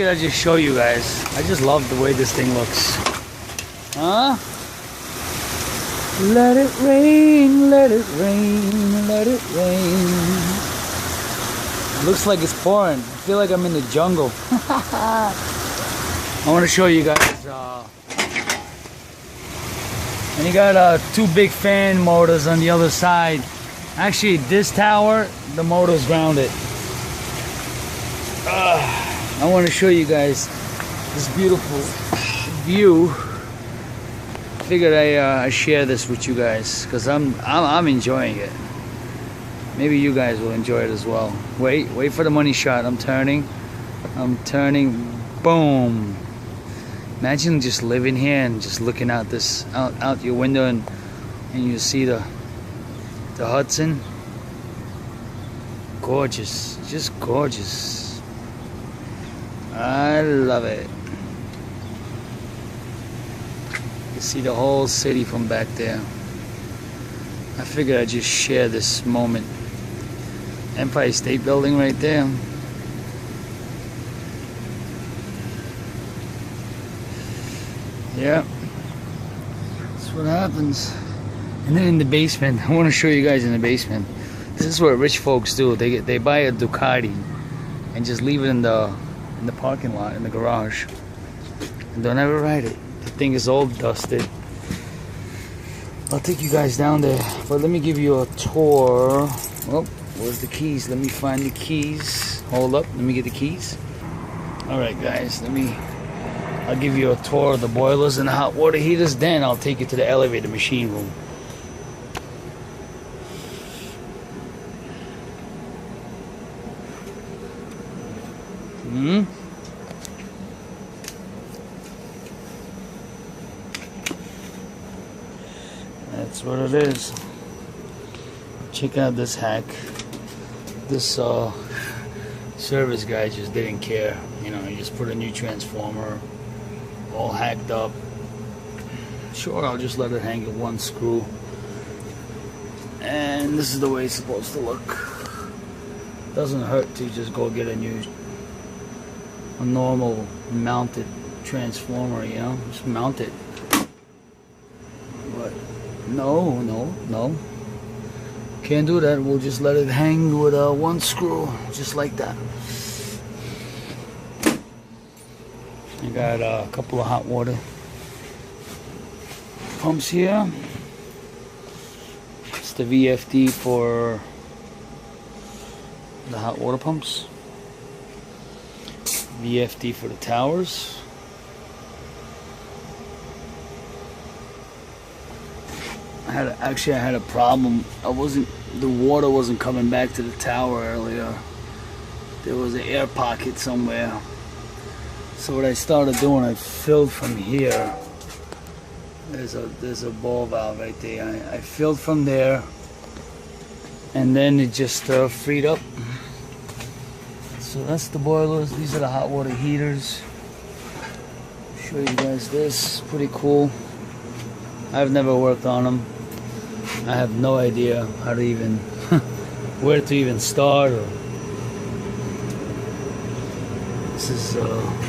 figured I'd just show you guys. I just love the way this thing looks. Huh? Let it rain, let it rain, let it rain. It looks like it's pouring. I feel like I'm in the jungle. I want to show you guys. And you got two big fan motors on the other side. Actually, this tower, the motor's grounded. I want to show you guys this beautiful view. Figured I share this with you guys because I'm enjoying it. Maybe you guys will enjoy it as well. Wait for the money shot. I'm turning. Boom. Imagine just living here and just looking out out your window and you see the Hudson. Gorgeous, just gorgeous. I love it. You see the whole city from back there. I figured I'd just share this moment. Empire State Building right there. Yeah, that's what happens. And then in the basement, I want to show you guys in the basement. This is what rich folks do. They buy a Ducati and just leave it in the parking lot, in the garage, and don't ever ride it. The thing is all dusted. I'll take you guys down there, but let me give you a tour. Oh, where's the keys? Let me find the keys. Hold up, let me get the keys. All right, guys, I'll give you a tour of the boilers and the hot water heaters. Then I'll take you to the elevator machine room. That's what it is. Check out this hack. This service guy just didn't care. You know, he just put a new transformer, all hacked up. Sure, I'll just let it hang in one screw. And this is the way it's supposed to look. Doesn't hurt to just go get a normal mounted transformer, you know, just mount it. But no, can't do that. We'll just let it hang with one screw, just like that. I got a couple of hot water pumps here. It's the VFD for the hot water pumps. VFD for the towers. I had a problem. The water wasn't coming back to the tower earlier. There was an air pocket somewhere. So what I started doing, I filled from here. There's a ball valve right there. I filled from there, and then it just freed up. So that's the boilers. These are the hot water heaters. Show you guys this. Pretty cool. I've never worked on them. I have no idea how to even where to even start. This is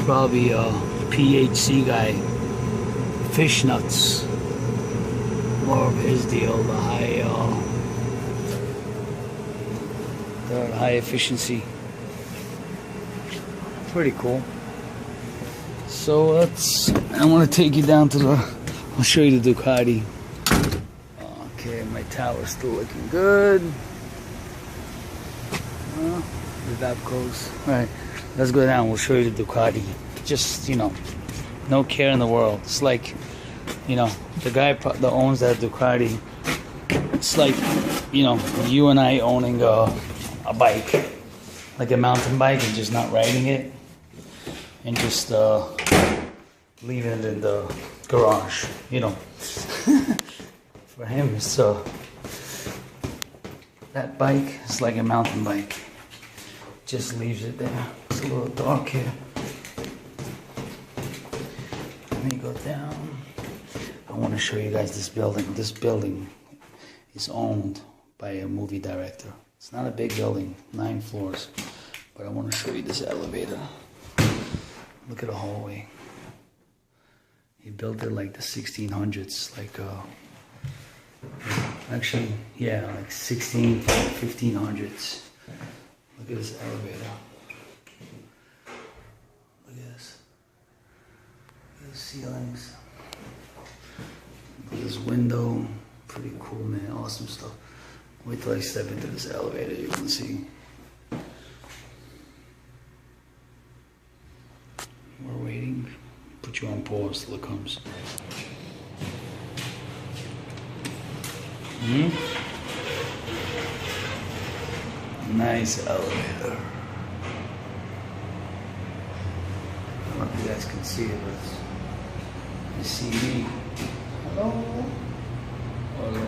probably a PHC guy. Fish nuts. More of his deal. The high efficiency. Pretty cool. So I want to take you down to I'll show you the Ducati. Okay, my tower's still looking good. The Vapcos. Alright, let's go down. We'll show you the Ducati. Just, you know, no care in the world. It's like, you know, the guy that owns that Ducati, it's like, you know, you and I owning a bike, like a mountain bike, and just not riding it, and just leaving it in the garage, you know. For him, so that bike is like a mountain bike. Just leaves it there. It's a little dark here. Let me go down. I want to show you guys this building. This building is owned by a movie director. It's not a big building, 9 floors, but I want to show you this elevator. Look at the hallway. He built it like the 1600s, like actually, yeah, like 1500s. Look at this elevator. Look at this. Look at the ceilings. Look at this window. Pretty cool, man. Awesome stuff. Wait till I step into this elevator, you can see. We're waiting. Put you on pause till it comes. Nice elevator. I don't know if you guys can see it, but you see me. Hello? Hello?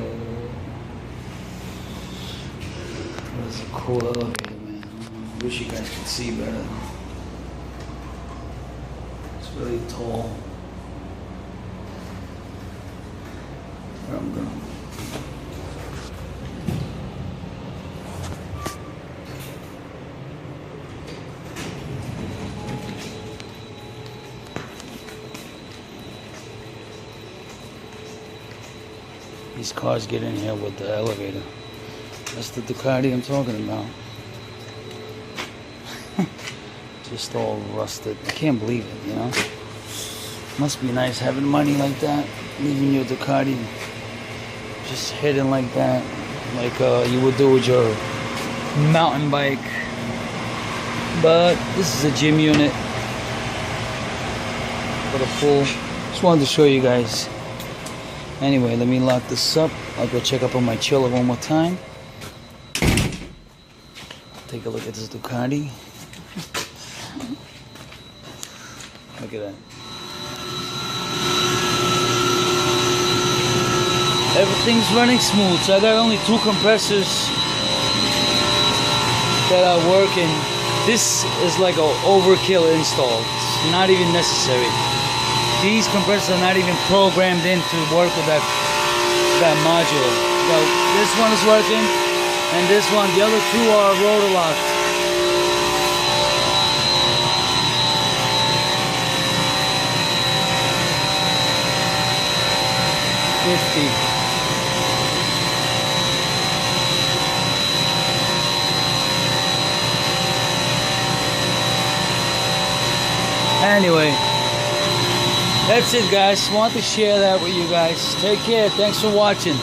That's a cool elevator, man. I wish you guys could see better. It's really tall. Where I'm going. These cars get in here with the elevator. That's the Ducati I'm talking about. Just all rusted. I can't believe it, you know? Must be nice having money like that. Leaving your Ducati just hidden like that. Like you would do with your mountain bike. But this is a gym unit. For the full. Just wanted to show you guys. Anyway, let me lock this up. I'll go check up on my chiller one more time. Take a look at this Ducati. Look at that. Everything's running smooth. So I got only 2 compressors that are working. This is like an overkill install. It's not even necessary. These compressors are not even programmed in to work with that module. So this one is working, and this one, the other 2 are rotor locked. 50. Anyway. That's it, guys. Want to share that with you guys. Take care. Thanks for watching.